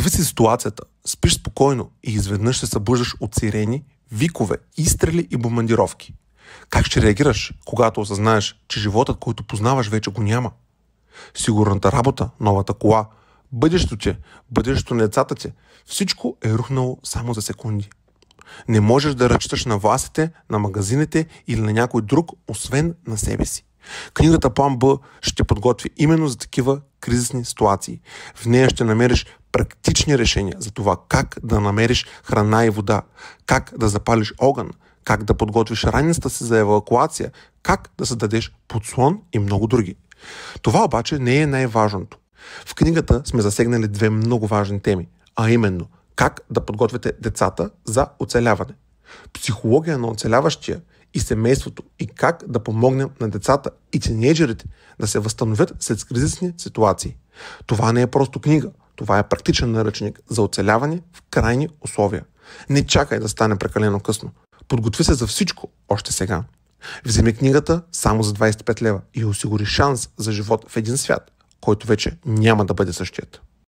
Представи си ситуацията. Спиш спокойно и изведнъж се събуждаш от сирени, викове, изстрели и бомбардировки. Как ще реагираш, когато осъзнаеш, че животът, който познаваш, вече го няма? Сигурната работа, новата кола, бъдещето на децата ти, всичко е рухнало само за секунди. Не можеш да разчиташ на властите, на магазините или на някой друг, освен на себе си. Книгата План Б ще те подготви именно за такива кризисни ситуации. В нея ще намериш практични решения за това как да намериш храна и вода, как да запалиш огън, как да подготвиш раницата си за евакуация, как да създадеш подслон и много други. Това обаче не е най-важното. В книгата сме засегнали две много важни теми, а именно как да подготвите децата за оцеляване, психология на оцеляващия и семейството и как да помогнем на децата и тинейджерите да се възстановят след кризисни ситуации. Това не е просто книга, това е практичен наръчник за оцеляване в крайни условия. Не чакай да стане прекалено късно. Подготви се за всичко още сега. Вземи книгата само за 25 лева и осигури шанс за живот в един свят, който вече няма да бъде същият.